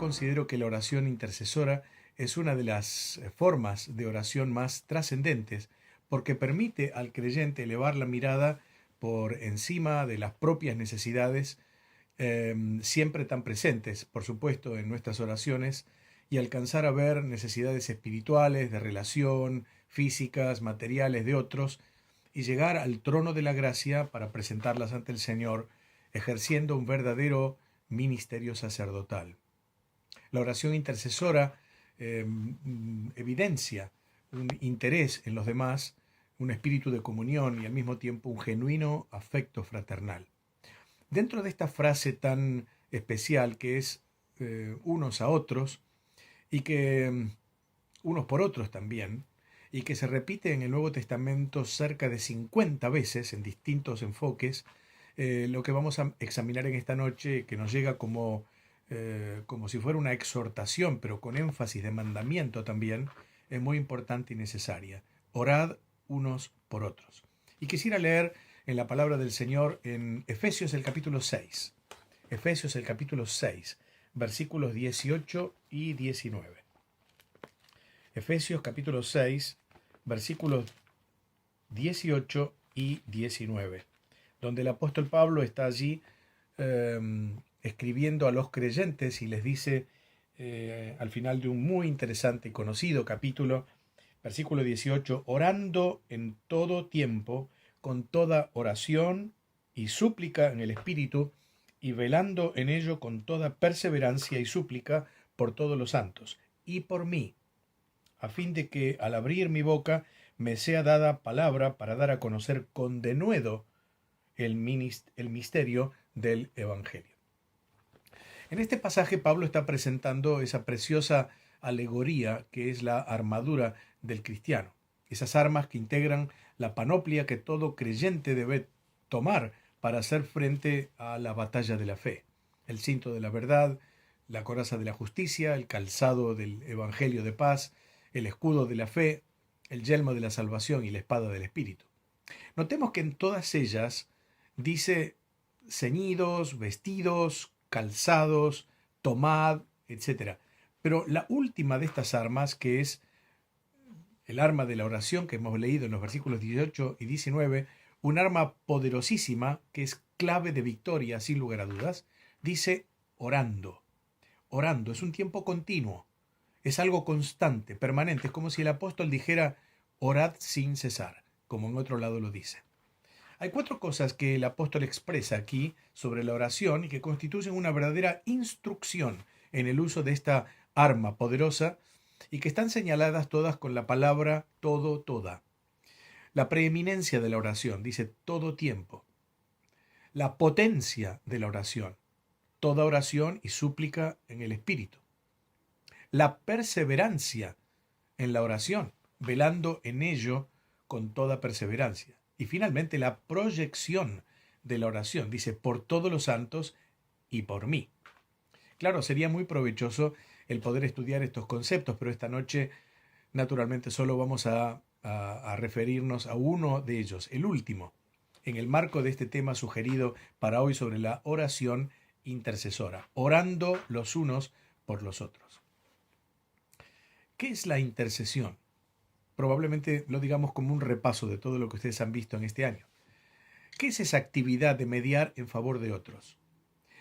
considero que la oración intercesora es una de las formas de oración más trascendentes porque permite al creyente elevar la mirada por encima de las propias necesidades, siempre tan presentes, por supuesto, en nuestras oraciones, y alcanzar a ver necesidades espirituales, de relación, físicas, materiales de otros, y llegar al trono de la gracia para presentarlas ante el Señor, ejerciendo un verdadero ministerio sacerdotal. La oración intercesora evidencia un interés en los demás, un espíritu de comunión y al mismo tiempo un genuino afecto fraternal. Dentro de esta frase tan especial que es unos a otros y que unos por otros también, y que se repite en el Nuevo Testamento cerca de 50 veces en distintos enfoques, lo que vamos a examinar en esta noche, que nos llega como si fuera una exhortación, pero con énfasis de mandamiento también, es muy importante y necesaria. Orad unos por otros. Y quisiera leer en la palabra del Señor en Efesios el capítulo 6. Efesios el capítulo 6, versículos 18 y 19. Efesios capítulo 6, versículos 18 y 19, donde el apóstol Pablo está allí escribiendo a los creyentes y les dice al final de un muy interesante y conocido capítulo, versículo 18, orando en todo tiempo, con toda oración y súplica en el Espíritu, y velando en ello con toda perseverancia y súplica por todos los santos, y por mí, a fin de que al abrir mi boca me sea dada palabra para dar a conocer con denuedo el misterio del Evangelio. En este pasaje Pablo está presentando esa preciosa alegoría que es la armadura del cristiano, esas armas que integran la panoplia que todo creyente debe tomar para hacer frente a la batalla de la fe: el cinto de la verdad, la coraza de la justicia, el calzado del evangelio de paz, el escudo de la fe, el yelmo de la salvación y la espada del Espíritu. Notemos que en todas ellas dice ceñidos, vestidos, calzados, tomad, etc. Pero la última de estas armas, que es el arma de la oración que hemos leído en los versículos 18 y 19, un arma poderosísima que es clave de victoria, sin lugar a dudas, dice orando. Orando, es un tiempo continuo, es algo constante, permanente, es como si el apóstol dijera orad sin cesar, como en otro lado lo dice. Hay 4 cosas que el apóstol expresa aquí sobre la oración y que constituyen una verdadera instrucción en el uso de esta arma poderosa y que están señaladas todas con la palabra todo, toda. La preeminencia de la oración, dice todo tiempo. La potencia de la oración, toda oración y súplica en el Espíritu. La perseverancia en la oración, velando en ello con toda perseverancia. Y finalmente la proyección de la oración, dice, por todos los santos y por mí. Claro, sería muy provechoso el poder estudiar estos conceptos, pero esta noche naturalmente solo vamos a referirnos a uno de ellos, el último, en el marco de este tema sugerido para hoy sobre la oración intercesora, orando los unos por los otros. ¿Qué es la intercesión? Probablemente lo digamos como un repaso de todo lo que ustedes han visto en este año. ¿Qué es esa actividad de mediar en favor de otros?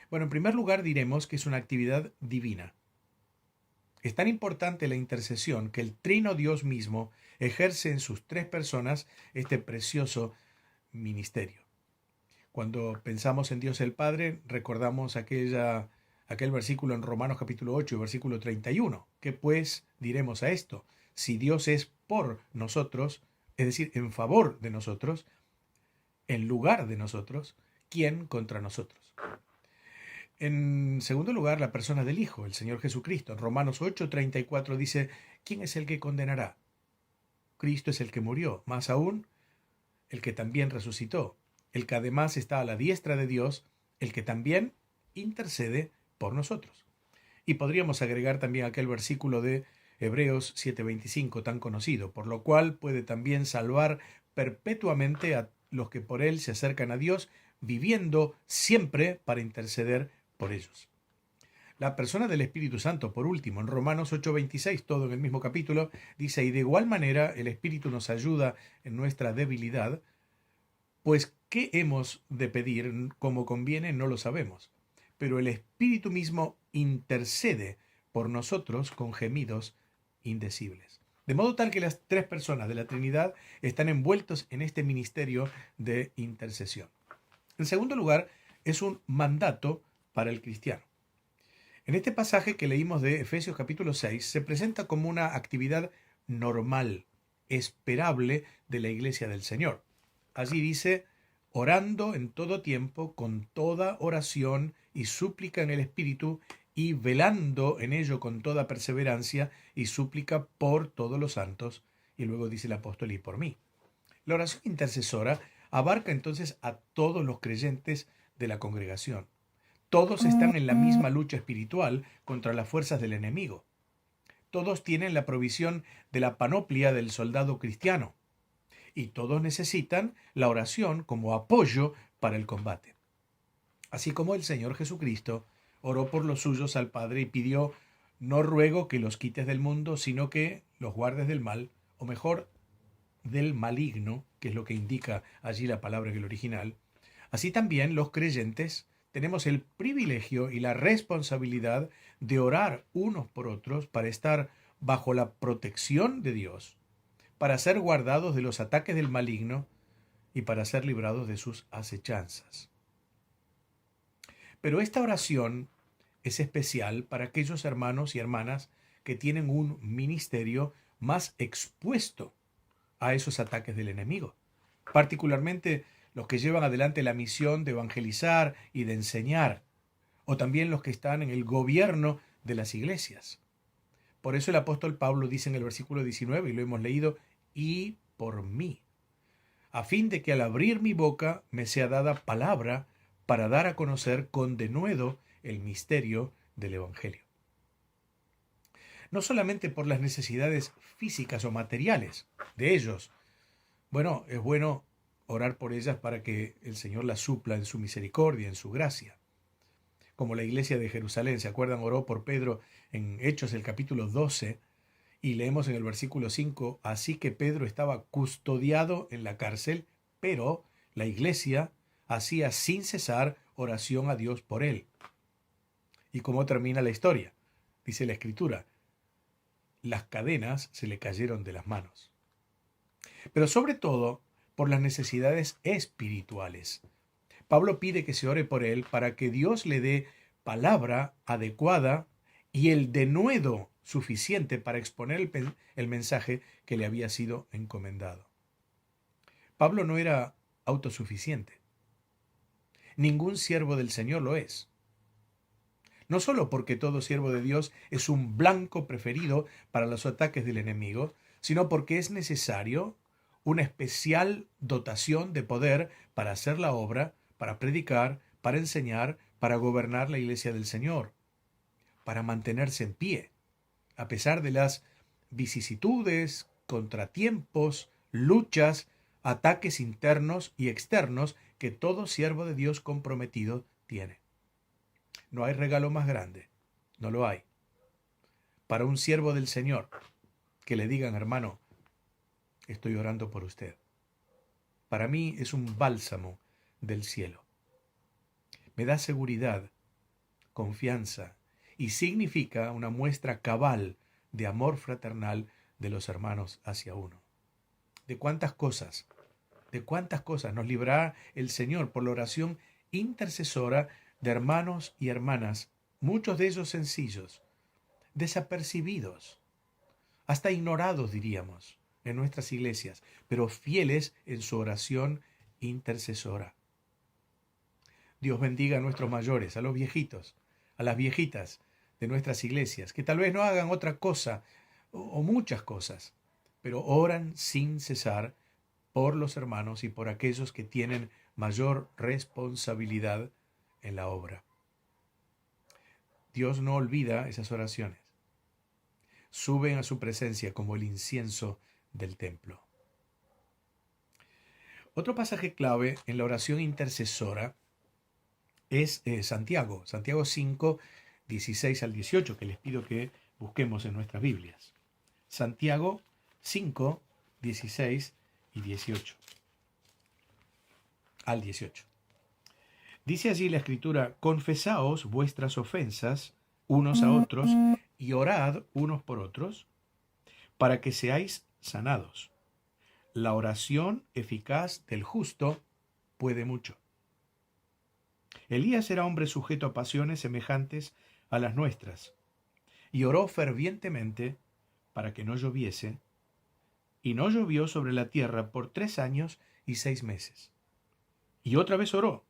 Bueno, en primer lugar diremos que es una actividad divina. Es tan importante la intercesión que el Trino Dios mismo ejerce en sus 3 personas este precioso ministerio. Cuando pensamos en Dios el Padre, recordamos aquel versículo en Romanos capítulo 8 y versículo 31. ¿Qué pues diremos a esto? Si Dios es por nosotros, es decir, en favor de nosotros, en lugar de nosotros, ¿quién contra nosotros? En segundo lugar, la persona del Hijo, el Señor Jesucristo. En Romanos 8:34 dice, ¿quién es el que condenará? Cristo es el que murió, más aún, el que también resucitó, el que además está a la diestra de Dios, el que también intercede por nosotros. Y podríamos agregar también aquel versículo de Hebreos 7:25 tan conocido, por lo cual puede también salvar perpetuamente a los que por él se acercan a Dios, viviendo siempre para interceder por ellos. La persona del Espíritu Santo, por último, en Romanos 8:26, todo en el mismo capítulo, dice, y de igual manera el Espíritu nos ayuda en nuestra debilidad, pues qué hemos de pedir como conviene no lo sabemos, pero el Espíritu mismo intercede por nosotros con gemidos indecibles. De modo tal que las tres personas de la Trinidad están envueltos en este ministerio de intercesión. En segundo lugar, es un mandato para el cristiano. En este pasaje que leímos de Efesios capítulo 6, se presenta como una actividad normal, esperable de la iglesia del Señor. Allí dice, orando en todo tiempo, con toda oración y súplica en el Espíritu, y velando en ello con toda perseverancia y súplica por todos los santos. Y luego dice el apóstol, y por mí. La oración intercesora abarca entonces a todos los creyentes de la congregación. Todos están en la misma lucha espiritual contra las fuerzas del enemigo. Todos tienen la provisión de la panoplia del soldado cristiano. Y todos necesitan la oración como apoyo para el combate. Así como el Señor Jesucristo oró por los suyos al Padre y pidió, no ruego que los quites del mundo, sino que los guardes del mal, o mejor, del maligno, que es lo que indica allí la palabra en el original. Así también los creyentes tenemos el privilegio y la responsabilidad de orar unos por otros para estar bajo la protección de Dios, para ser guardados de los ataques del maligno y para ser librados de sus acechanzas. Pero esta oración es especial para aquellos hermanos y hermanas que tienen un ministerio más expuesto a esos ataques del enemigo, particularmente los que llevan adelante la misión de evangelizar y de enseñar, o también los que están en el gobierno de las iglesias. Por eso el apóstol Pablo dice en el versículo 19, y lo hemos leído, y por mí, a fin de que al abrir mi boca me sea dada palabra para dar a conocer con denuedo el misterio del Evangelio. No solamente por las necesidades físicas o materiales de ellos. Bueno, es bueno orar por ellas para que el Señor las supla en su misericordia, en su gracia. Como la iglesia de Jerusalén, ¿se acuerdan? Oró por Pedro en Hechos el capítulo 12 y leemos en el versículo 5, así que Pedro estaba custodiado en la cárcel, pero la iglesia hacía sin cesar oración a Dios por él. ¿Y cómo termina la historia? Dice la Escritura, las cadenas se le cayeron de las manos. Pero sobre todo por las necesidades espirituales. Pablo pide que se ore por él para que Dios le dé palabra adecuada y el denuedo suficiente para exponer el mensaje que le había sido encomendado. Pablo no era autosuficiente. Ningún siervo del Señor lo es. No solo porque todo siervo de Dios es un blanco preferido para los ataques del enemigo, sino porque es necesario una especial dotación de poder para hacer la obra, para predicar, para enseñar, para gobernar la iglesia del Señor, para mantenerse en pie, a pesar de las vicisitudes, contratiempos, luchas, ataques internos y externos que todo siervo de Dios comprometido tiene. No hay regalo más grande, no lo hay, para un siervo del Señor que le digan, hermano, estoy orando por usted. Para mí es un bálsamo del cielo. Me da seguridad, confianza y significa una muestra cabal de amor fraternal de los hermanos hacia uno. De cuántas cosas nos librará el Señor por la oración intercesora de hermanos y hermanas, muchos de ellos sencillos, desapercibidos, hasta ignorados diríamos, en nuestras iglesias, pero fieles en su oración intercesora. Dios bendiga a nuestros mayores, a los viejitos, a las viejitas de nuestras iglesias, que tal vez no hagan otra cosa o muchas cosas, pero oran sin cesar por los hermanos y por aquellos que tienen mayor responsabilidad en la obra. Dios no olvida esas oraciones. Suben a su presencia como el incienso del templo. Otro pasaje clave en la oración intercesora es Santiago 5, 16 al 18, que les pido que busquemos en nuestras Biblias. Santiago 5, 16 y 18. Al 18. Dice allí la Escritura: confesaos vuestras ofensas unos a otros y orad unos por otros para que seáis sanados. La oración eficaz del justo puede mucho. Elías era hombre sujeto a pasiones semejantes a las nuestras, y oró fervientemente para que no lloviese, y no llovió sobre la tierra por 3 años y 6 meses. Y otra vez oró,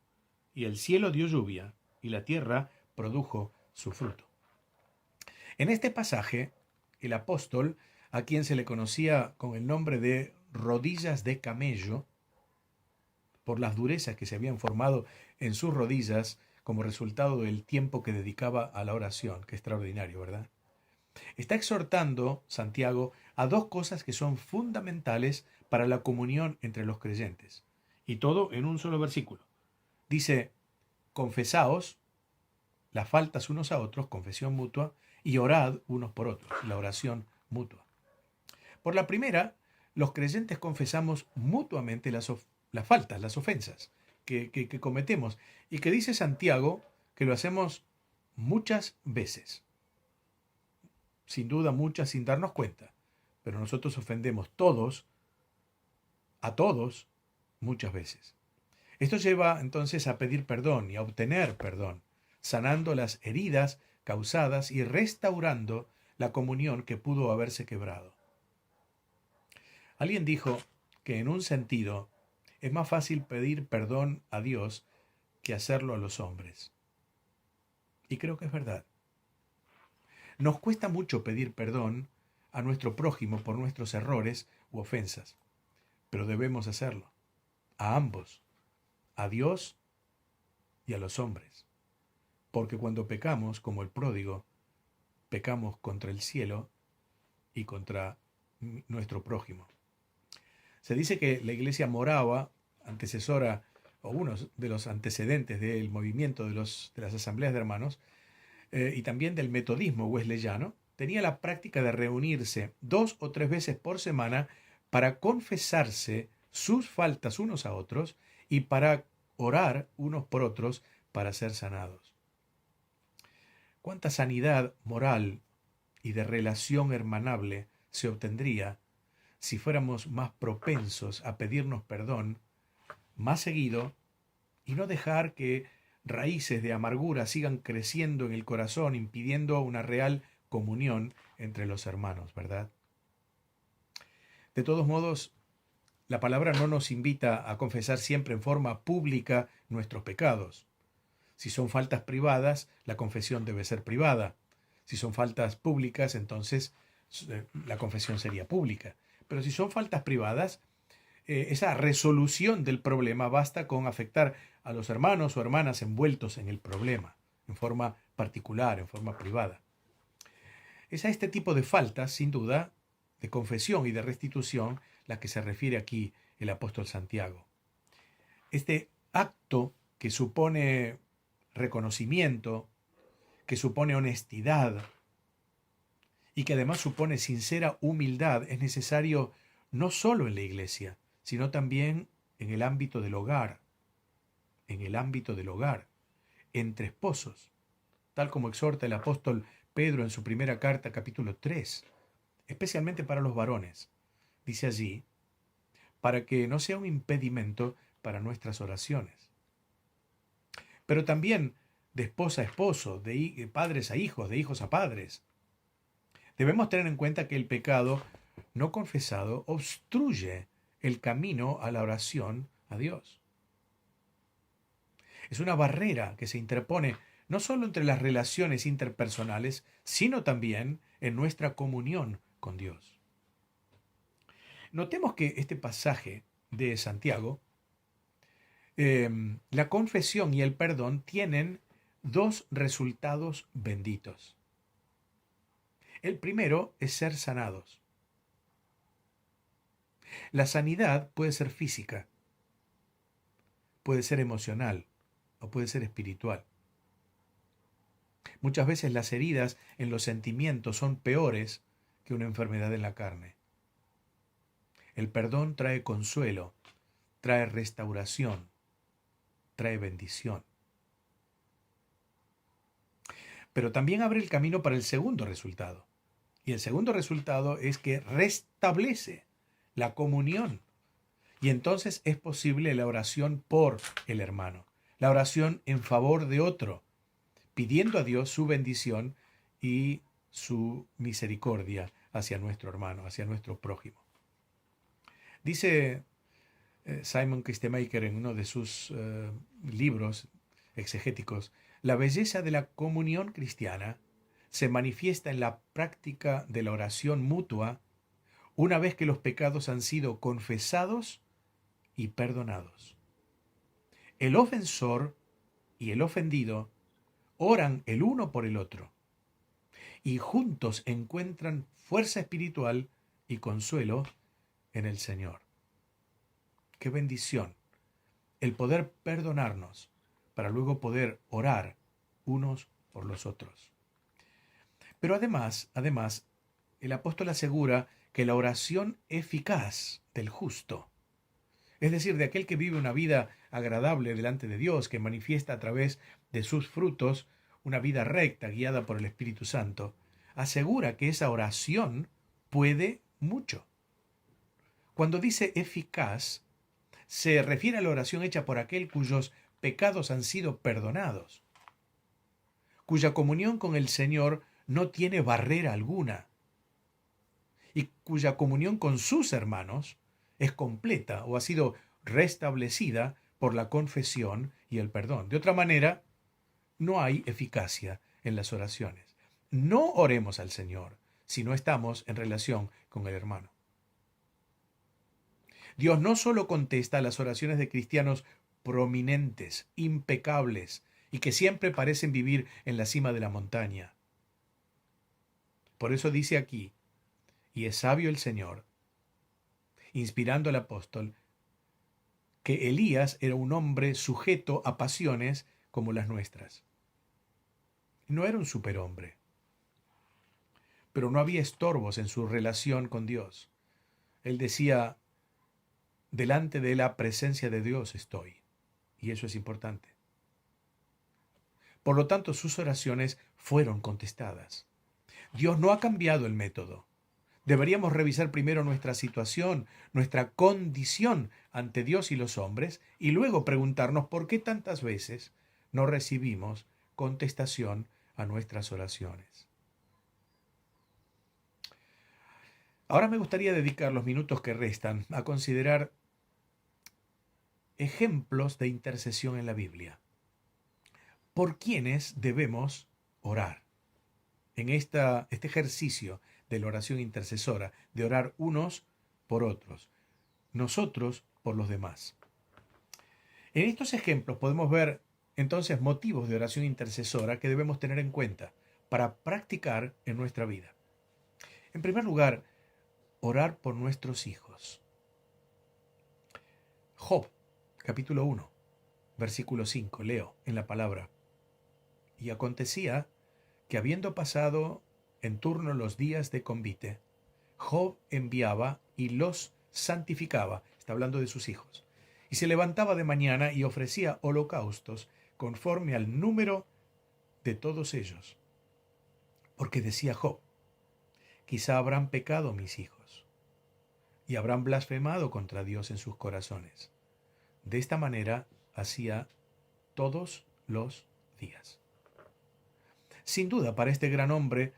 y el cielo dio lluvia, y la tierra produjo su fruto. En este pasaje, el apóstol, a quien se le conocía con el nombre de rodillas de camello, por las durezas que se habían formado en sus rodillas como resultado del tiempo que dedicaba a la oración, que extraordinario, ¿verdad? Está exhortando Santiago a dos cosas que son fundamentales para la comunión entre los creyentes, y todo en un solo versículo. Dice: confesaos las faltas unos a otros, confesión mutua, y orad unos por otros, la oración mutua. Por la primera, los creyentes confesamos mutuamente las faltas, las ofensas que cometemos, y que dice Santiago que lo hacemos muchas veces. Sin duda muchas sin darnos cuenta, pero nosotros ofendemos a todos, muchas veces. Esto lleva entonces a pedir perdón y a obtener perdón, sanando las heridas causadas y restaurando la comunión que pudo haberse quebrado. Alguien dijo que en un sentido es más fácil pedir perdón a Dios que hacerlo a los hombres. Y creo que es verdad. Nos cuesta mucho pedir perdón a nuestro prójimo por nuestros errores u ofensas, pero debemos hacerlo, a ambos, a Dios y a los hombres, porque cuando pecamos, como el pródigo, pecamos contra el cielo y contra nuestro prójimo. Se dice que la iglesia morava, antecesora o uno de los antecedentes del movimiento de las asambleas de hermanos, y también del metodismo wesleyano, tenía la práctica de reunirse 2 o 3 veces por semana para confesarse sus faltas unos a otros y para orar unos por otros para ser sanados. ¿Cuánta sanidad moral y de relación hermanable se obtendría si fuéramos más propensos a pedirnos perdón más seguido y no dejar que raíces de amargura sigan creciendo en el corazón, impidiendo una real comunión entre los hermanos, ¿verdad? De todos modos, la palabra no nos invita a confesar siempre en forma pública nuestros pecados. Si son faltas privadas, la confesión debe ser privada. Si son faltas públicas, entonces la confesión sería pública. Pero si son faltas privadas, esa resolución del problema basta con afectar a los hermanos o hermanas envueltos en el problema, en forma particular, en forma privada. Es a este tipo de faltas, sin duda, de confesión y de restitución, la que se refiere aquí el apóstol Santiago. Este acto que supone reconocimiento, que supone honestidad y que además supone sincera humildad, es necesario no solo en la iglesia, sino también en el ámbito del hogar, entre esposos, tal como exhorta el apóstol Pedro en su primera carta, capítulo 3, especialmente para los varones. Dice allí: para que no sea un impedimento para nuestras oraciones. Pero también de esposa a esposo, de padres a hijos, de hijos a padres. Debemos tener en cuenta que el pecado no confesado obstruye el camino a la oración a Dios. Es una barrera que se interpone no solo entre las relaciones interpersonales, sino también en nuestra comunión con Dios. Notemos que este pasaje de Santiago, la confesión y el perdón tienen dos resultados benditos. El primero es ser sanados. La sanidad puede ser física, puede ser emocional o puede ser espiritual. Muchas veces las heridas en los sentimientos son peores que una enfermedad en la carne. El perdón trae consuelo, trae restauración, trae bendición. Pero también abre el camino para el segundo resultado. Y el segundo resultado es que restablece la comunión. Y entonces es posible la oración por el hermano, la oración en favor de otro, pidiendo a Dios su bendición y su misericordia hacia nuestro hermano, hacia nuestro prójimo. Dice Simon Kistemaker en uno de sus libros exegéticos, la belleza de la comunión cristiana se manifiesta en la práctica de la oración mutua una vez que los pecados han sido confesados y perdonados. El ofensor y el ofendido oran el uno por el otro y juntos encuentran fuerza espiritual y consuelo en el Señor. ¡Qué bendición! El poder perdonarnos para luego poder orar unos por los otros. Pero además, el apóstol asegura que la oración eficaz del justo, es decir, de aquel que vive una vida agradable delante de Dios, que manifiesta a través de sus frutos una vida recta guiada por el Espíritu Santo, asegura que esa oración puede mucho. Cuando dice eficaz, se refiere a la oración hecha por aquel cuyos pecados han sido perdonados, cuya comunión con el Señor no tiene barrera alguna y cuya comunión con sus hermanos es completa o ha sido restablecida por la confesión y el perdón. De otra manera, no hay eficacia en las oraciones. No oremos al Señor si no estamos en relación con el hermano. Dios no solo contesta a las oraciones de cristianos prominentes, impecables y que siempre parecen vivir en la cima de la montaña. Por eso dice aquí, y es sabio el Señor, inspirando al apóstol, que Elías era un hombre sujeto a pasiones como las nuestras. No era un superhombre, pero no había estorbos en su relación con Dios. Él decía, delante de la presencia de Dios estoy, y eso es importante. Por lo tanto, sus oraciones fueron contestadas. Dios no ha cambiado el método. Deberíamos revisar primero nuestra situación, nuestra condición ante Dios y los hombres, y luego preguntarnos por qué tantas veces no recibimos contestación a nuestras oraciones. Ahora me gustaría dedicar los minutos que restan a considerar ejemplos de intercesión en la Biblia. ¿Por quiénes debemos orar? En este ejercicio de la oración intercesora, de orar unos por otros, nosotros por los demás. En estos ejemplos podemos ver entonces motivos de oración intercesora que debemos tener en cuenta para practicar en nuestra vida. En primer lugar, orar por nuestros hijos. Job, capítulo 1, versículo 5, leo en la palabra. Y acontecía que habiendo pasado en turno los días de convite, Job enviaba y los santificaba, está hablando de sus hijos, y se levantaba de mañana y ofrecía holocaustos conforme al número de todos ellos. Porque decía Job, quizá habrán pecado mis hijos, y habrán blasfemado contra Dios en sus corazones. De esta manera hacía todos los días. Sin duda, para este gran hombre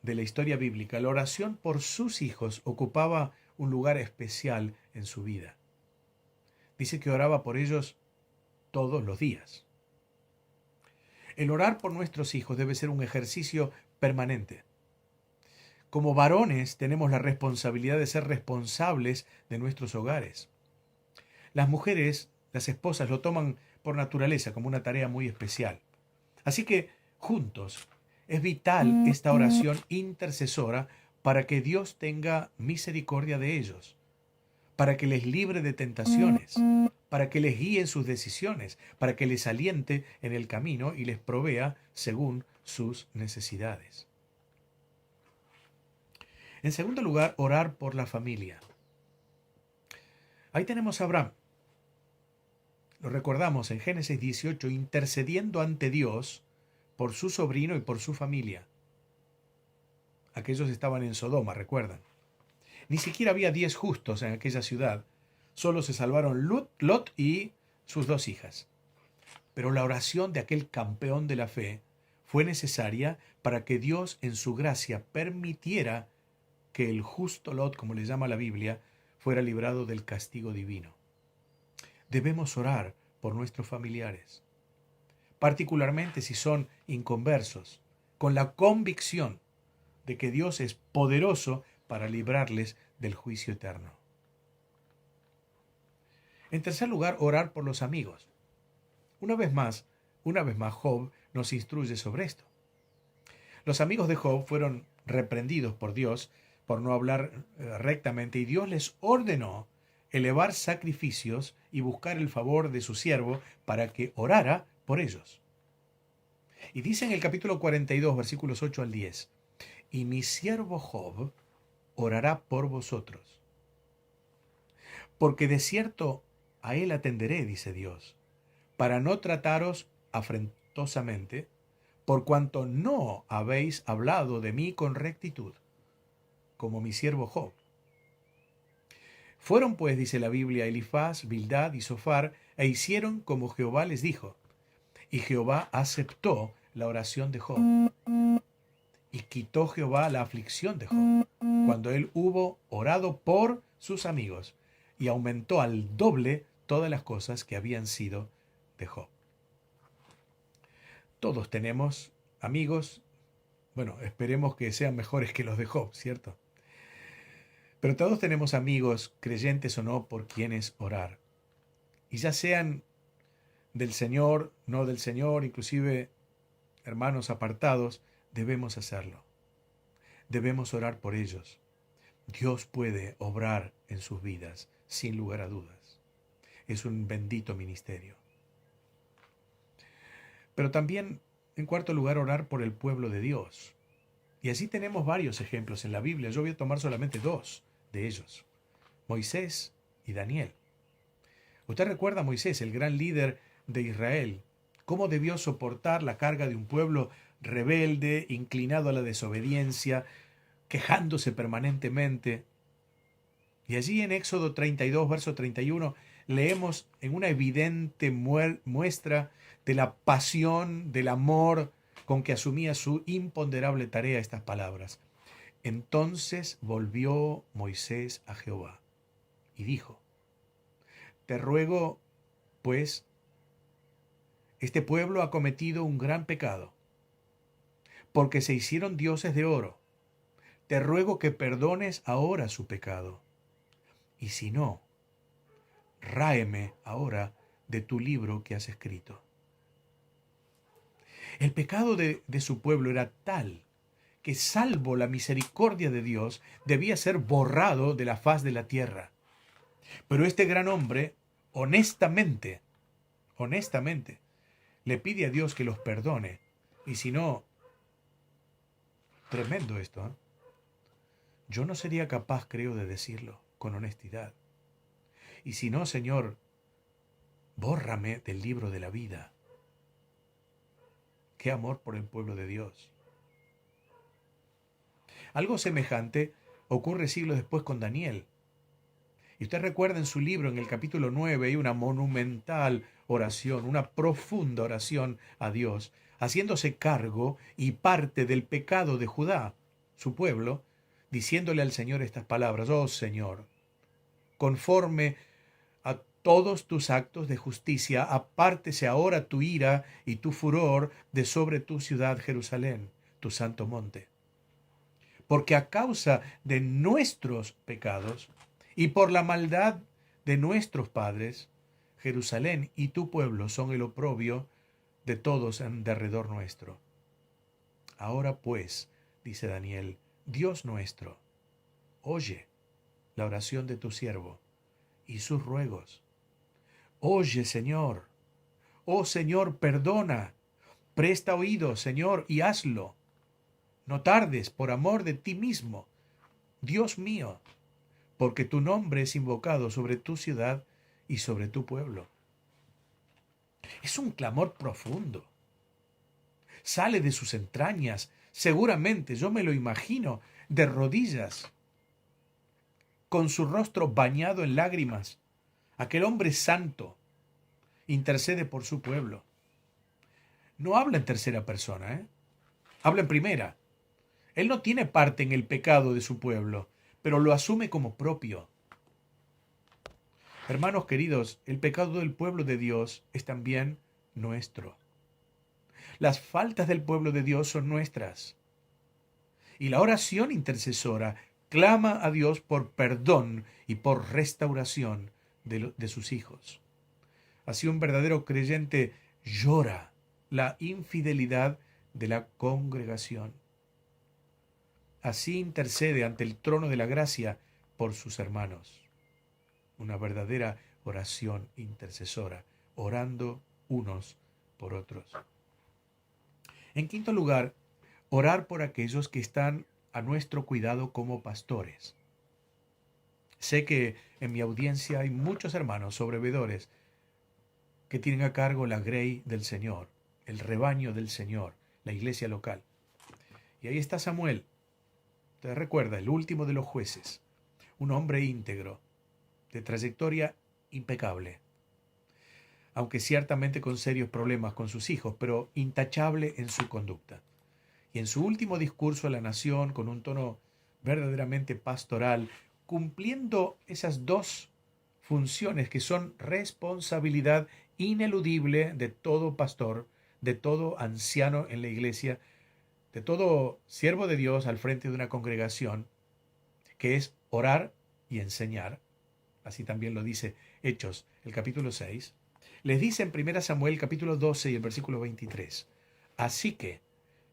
de la historia bíblica, la oración por sus hijos ocupaba un lugar especial en su vida. Dice que oraba por ellos todos los días. El orar por nuestros hijos debe ser un ejercicio permanente. Como varones tenemos la responsabilidad de ser responsables de nuestros hogares. Las mujeres, las esposas, lo toman por naturaleza como una tarea muy especial. Así que, juntos, es vital esta oración intercesora para que Dios tenga misericordia de ellos, para que les libre de tentaciones, para que les guíe en sus decisiones, para que les aliente en el camino y les provea según sus necesidades. En segundo lugar, orar por la familia. Ahí tenemos a Abraham. Lo recordamos en Génesis 18, intercediendo ante Dios por su sobrino y por su familia. Aquellos estaban en Sodoma, recuerdan. Ni siquiera había 10 justos en aquella ciudad. Solo se salvaron Lot y sus 2 hijas. Pero la oración de aquel campeón de la fe fue necesaria para que Dios en su gracia permitiera que el justo Lot, como le llama la Biblia, fuera librado del castigo divino. Debemos orar por nuestros familiares, particularmente si son inconversos, con la convicción de que Dios es poderoso para librarles del juicio eterno. En tercer lugar, orar por los amigos. Una vez más, Job nos instruye sobre esto. Los amigos de Job fueron reprendidos por Dios por no hablar rectamente y Dios les ordenó elevar sacrificios y buscar el favor de su siervo para que orara por ellos. Y dice en el capítulo 42, versículos 8 al 10, y mi siervo Job orará por vosotros, porque de cierto a él atenderé, dice Dios, para no trataros afrentosamente, por cuanto no habéis hablado de mí con rectitud, como mi siervo Job. Fueron pues, dice la Biblia, Elifaz, Bildad y Sofar, e hicieron como Jehová les dijo. Y Jehová aceptó la oración de Job. Y quitó Jehová la aflicción de Job, cuando él hubo orado por sus amigos, y aumentó al doble todas las cosas que habían sido de Job. Todos tenemos amigos, bueno, esperemos que sean mejores que los de Job, ¿cierto? Pero todos tenemos amigos, creyentes o no, por quienes orar. Y ya sean del Señor, no del Señor, inclusive hermanos apartados, debemos hacerlo. Debemos orar por ellos. Dios puede obrar en sus vidas, sin lugar a dudas. Es un bendito ministerio. Pero también, en cuarto lugar, orar por el pueblo de Dios. Y así tenemos varios ejemplos en la Biblia. Yo voy a tomar solamente 2 de ellos. Moisés y Daniel. Usted recuerda a Moisés, el gran líder de Israel, cómo debió soportar la carga de un pueblo rebelde, inclinado a la desobediencia, quejándose permanentemente. Y allí en Éxodo 32, verso 31, leemos en una evidente muestra de la pasión, del amor con que asumía su imponderable tarea estas palabras. Entonces volvió Moisés a Jehová y dijo, te ruego, pues, este pueblo ha cometido un gran pecado, porque se hicieron dioses de oro. Te ruego que perdones ahora su pecado. Y si no, ráeme ahora de tu libro que has escrito. El pecado de su pueblo era tal que, salvo la misericordia de Dios, debía ser borrado de la faz de la tierra. Pero este gran hombre, honestamente, le pide a Dios que los perdone. Y si no, tremendo esto, ¿eh? Yo no sería capaz, creo, de decirlo con honestidad. Y si no, Señor, bórrame del libro de la vida. Qué amor por el pueblo de Dios. Algo semejante ocurre siglos después con Daniel. Y usted recuerda en su libro, en el capítulo 9, hay una monumental oración, una profunda oración a Dios, haciéndose cargo y parte del pecado de Judá, su pueblo, diciéndole al Señor estas palabras: oh Señor, conforme a todos tus actos de justicia, apártese ahora tu ira y tu furor de sobre tu ciudad Jerusalén, tu santo monte. Porque a causa de nuestros pecados y por la maldad de nuestros padres, Jerusalén y tu pueblo son el oprobio de todos en derredor nuestro. Ahora pues, dice Daniel, Dios nuestro, oye la oración de tu siervo y sus ruegos. Oye, Señor, oh Señor, perdona, Presta oído, Señor, y hazlo. No tardes por amor de ti mismo, Dios mío, porque tu nombre es invocado sobre tu ciudad y sobre tu pueblo. Es un clamor profundo. Sale de sus entrañas, seguramente, yo me lo imagino, de rodillas, con su rostro bañado en lágrimas. Aquel hombre santo intercede por su pueblo. No habla en tercera persona, habla en primera. Él no tiene parte en el pecado de su pueblo, pero lo asume como propio. Hermanos queridos, el pecado del pueblo de Dios es también nuestro. Las faltas del pueblo de Dios son nuestras. Y la oración intercesora clama a Dios por perdón y por restauración de sus hijos. Así un verdadero creyente llora la infidelidad de la congregación. Así intercede ante el trono de la gracia por sus hermanos. Una verdadera oración intercesora, orando unos por otros. En quinto lugar, orar por aquellos que están a nuestro cuidado como pastores. Sé que en mi audiencia hay muchos hermanos sobrevedores que tienen a cargo la grey del Señor, el rebaño del Señor, la iglesia local. Y ahí está Samuel. Te recuerda, el último de los jueces, un hombre íntegro, de trayectoria impecable, aunque ciertamente con serios problemas con sus hijos, pero intachable en su conducta. Y en su último discurso a la nación, con un tono verdaderamente pastoral, cumpliendo esas dos funciones que son responsabilidad ineludible de todo pastor, de todo anciano en la iglesia, de todo siervo de Dios al frente de una congregación, que es orar y enseñar. Así también lo dice Hechos, el capítulo 6. Les dice en 1 Samuel capítulo 12 y el versículo 23. Así que,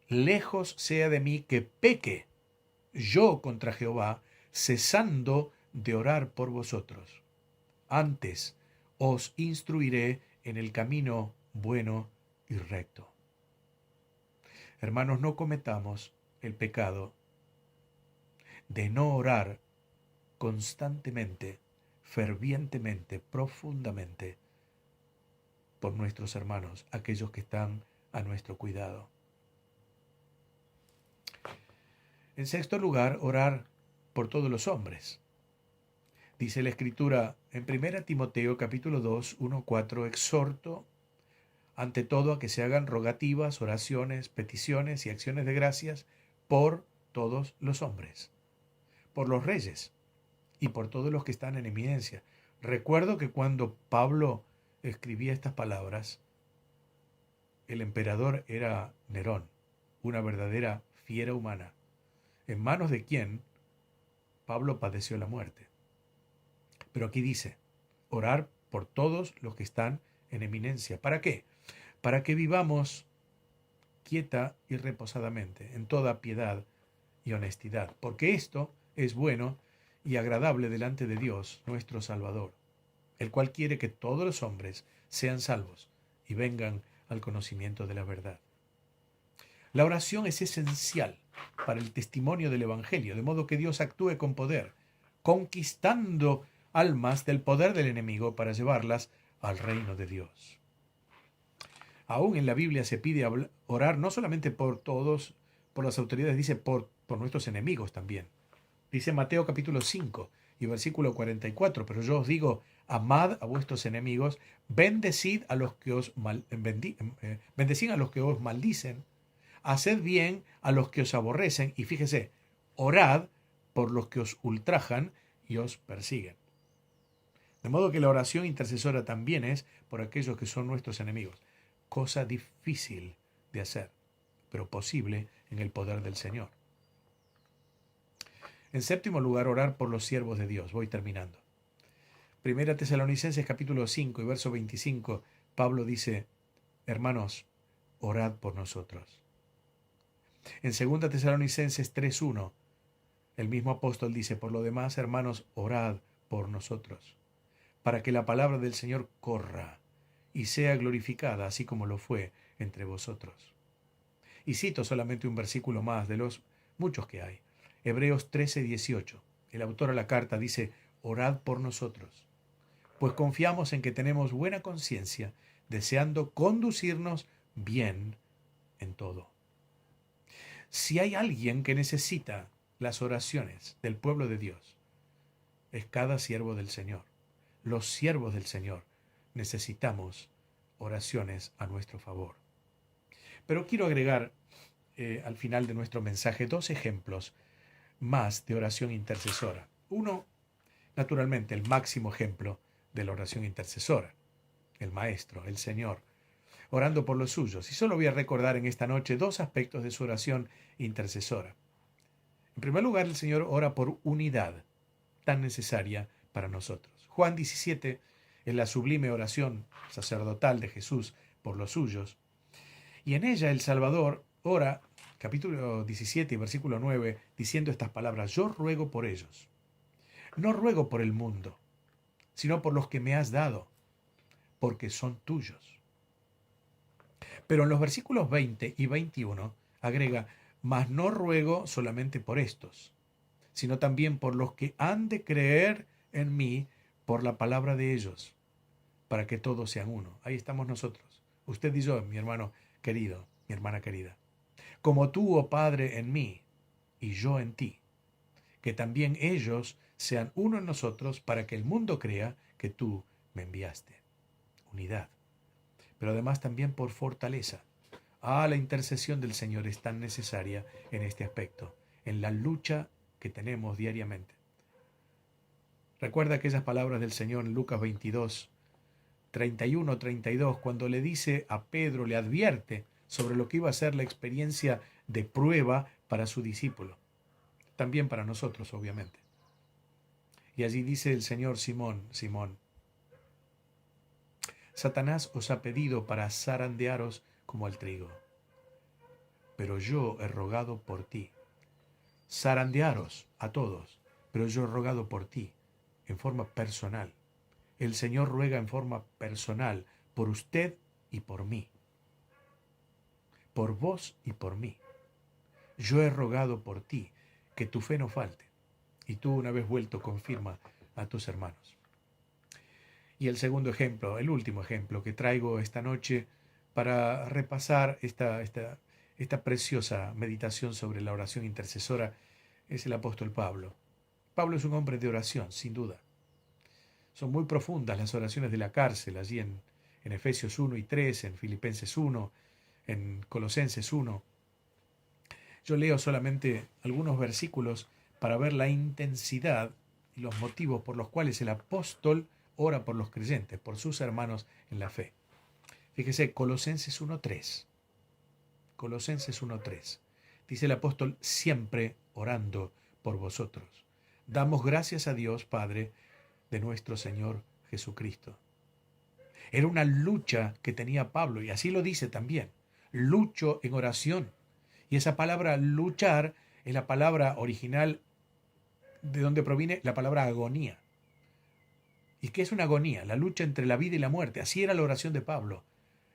lejos sea de mí que peque yo contra Jehová, cesando de orar por vosotros. Antes os instruiré en el camino bueno y recto. Hermanos, no cometamos el pecado de no orar constantemente, fervientemente, profundamente por nuestros hermanos, aquellos que están a nuestro cuidado. En sexto lugar, orar por todos los hombres. Dice la Escritura en 1 Timoteo capítulo 2, 1, 4, exhorto ante todo a que se hagan rogativas, oraciones, peticiones y acciones de gracias por todos los hombres, por los reyes y por todos los que están en eminencia. Recuerdo que cuando Pablo escribía estas palabras, el emperador era Nerón, una verdadera fiera humana, en manos de quien Pablo padeció la muerte. Pero aquí dice, orar por todos los que están en eminencia. ¿Para qué? Para que vivamos quieta y reposadamente, en toda piedad y honestidad, porque esto es bueno y agradable delante de Dios, nuestro Salvador, el cual quiere que todos los hombres sean salvos y vengan al conocimiento de la verdad. La oración es esencial para el testimonio del Evangelio, de modo que Dios actúe con poder, conquistando almas del poder del enemigo para llevarlas al reino de Dios. Aún en la Biblia se pide orar no solamente por todos, por las autoridades, dice por nuestros enemigos también. Dice Mateo capítulo 5 y versículo 44, pero yo os digo, amad a vuestros enemigos, bendecid a los que bendecid a los que os maldicen, haced bien a los que os aborrecen y fíjese, orad por los que os ultrajan y os persiguen. De modo que la oración intercesora también es por aquellos que son nuestros enemigos. Cosa difícil de hacer, pero posible en el poder del Señor. En séptimo lugar, orar por los siervos de Dios. Voy terminando. Primera Tesalonicenses capítulo 5 y verso 25, Pablo dice, hermanos, orad por nosotros. En segunda Tesalonicenses 3:1, el mismo apóstol dice, por lo demás, hermanos, orad por nosotros, para que la palabra del Señor corra y sea glorificada, así como lo fue entre vosotros. Y cito solamente un versículo más de los muchos que hay. Hebreos 13:18. El autor a la carta dice, orad por nosotros, pues confiamos en que tenemos buena conciencia, deseando conducirnos bien en todo. Si hay alguien que necesita las oraciones del pueblo de Dios, es cada siervo del Señor. Los siervos del Señor necesitamos oraciones a nuestro favor. Pero quiero agregar al final de nuestro mensaje 2 ejemplos más de oración intercesora. Uno, naturalmente, el máximo ejemplo de la oración intercesora, el Maestro, el Señor, orando por los suyos. Y solo voy a recordar en esta noche 2 aspectos de su oración intercesora. En primer lugar, el Señor ora por unidad, tan necesaria para nosotros. Juan 17 es la sublime oración sacerdotal de Jesús por los suyos. Y en ella el Salvador ora, capítulo 17 y versículo 9, diciendo estas palabras: yo ruego por ellos. No ruego por el mundo, sino por los que me has dado, porque son tuyos. Pero en los versículos 20 y 21 agrega: mas no ruego solamente por estos, sino también por los que han de creer en mí por la palabra de ellos, para que todos sean uno. Ahí estamos nosotros, usted y yo, mi hermano querido, mi hermana querida. Como tú, oh Padre, en mí y yo en ti, que también ellos sean uno en nosotros, para que el mundo crea que tú me enviaste. Unidad. Pero además también por fortaleza. La intercesión del Señor es tan necesaria en este aspecto, en la lucha que tenemos diariamente. Recuerda aquellas palabras del Señor en Lucas 22, 31, 32, cuando le dice a Pedro, le advierte sobre lo que iba a ser la experiencia de prueba para su discípulo. También para nosotros, obviamente. Y allí dice el Señor: Simón, Simón, Satanás os ha pedido para zarandearos como al trigo, pero yo he rogado por ti. Zarandearos a todos, pero yo he rogado por ti, en forma personal. El Señor ruega en forma personal por usted y por mí. Por vos y por mí. Yo he rogado por ti, que tu fe no falte. Y tú, una vez vuelto, confirma a tus hermanos. Y el segundo ejemplo, el último ejemplo que traigo esta noche para repasar esta preciosa meditación sobre la oración intercesora, es el apóstol Pablo. Pablo es un hombre de oración, sin duda. Son muy profundas las oraciones de la cárcel, allí en Efesios 1 y 3, en Filipenses 1, en Colosenses 1. Yo leo solamente algunos versículos para ver la intensidad y los motivos por los cuales el apóstol ora por los creyentes, por sus hermanos en la fe. Fíjese, Colosenses 1.3. Colosenses 1.3. Dice el apóstol: siempre orando por vosotros. Damos gracias a Dios, Padre, de nuestro Señor Jesucristo. Era una lucha que tenía Pablo, y así lo dice también. Lucho en oración. Y esa palabra luchar es la palabra original de donde proviene la palabra agonía. ¿Y qué es una agonía? La lucha entre la vida y la muerte. Así era la oración de Pablo.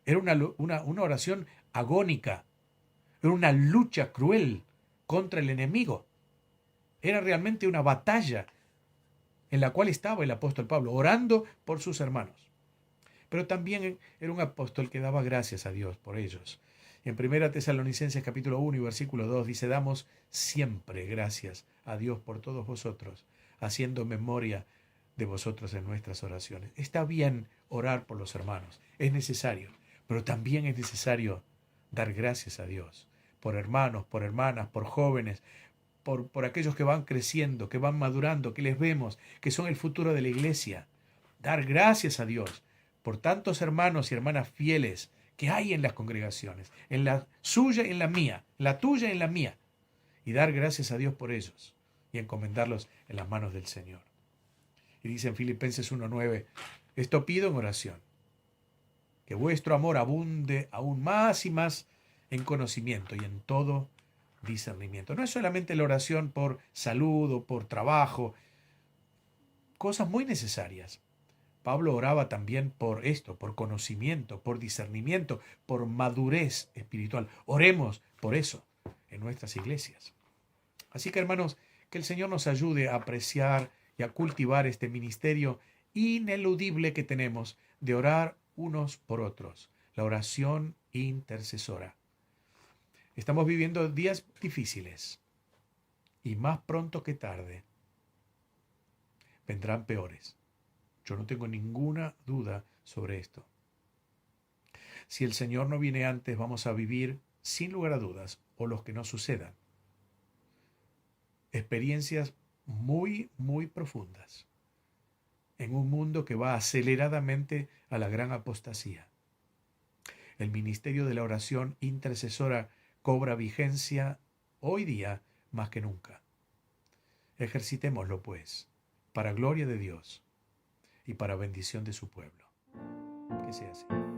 Era una oración agónica. Era una lucha cruel contra el enemigo. Era realmente una batalla en la cual estaba el apóstol Pablo, orando por sus hermanos. Pero también era un apóstol que daba gracias a Dios por ellos. En 1 Tesalonicenses capítulo 1 y versículo 2 dice: damos siempre gracias a Dios por todos vosotros, haciendo memoria de vosotros en nuestras oraciones. Está bien orar por los hermanos, es necesario, pero también es necesario dar gracias a Dios por hermanos, por hermanas, por jóvenes, por aquellos que van creciendo, que van madurando, que les vemos, que son el futuro de la iglesia. Dar gracias a Dios por tantos hermanos y hermanas fieles que hay en las congregaciones, en la suya y en la mía, la tuya y en la mía, y dar gracias a Dios por ellos y encomendarlos en las manos del Señor. Y dice en Filipenses 1.9, esto pido en oración, que vuestro amor abunde aún más y más en conocimiento y en todo discernimiento. No es solamente la oración por salud o por trabajo, cosas muy necesarias, Pablo oraba también por esto, por conocimiento, por discernimiento, por madurez espiritual. Oremos por eso en nuestras iglesias. Así que, hermanos, que el Señor nos ayude a apreciar y a cultivar este ministerio ineludible que tenemos de orar unos por otros, la oración intercesora. Estamos viviendo días difíciles y más pronto que tarde vendrán peores. Yo no tengo ninguna duda sobre esto. Si el Señor no viene antes, vamos a vivir, sin lugar a dudas, o los que no sucedan, experiencias muy, muy profundas en un mundo que va aceleradamente a la gran apostasía. El ministerio de la oración intercesora cobra vigencia hoy día más que nunca. Ejercitémoslo, pues, para gloria de Dios y para bendición de su pueblo. Que sea así.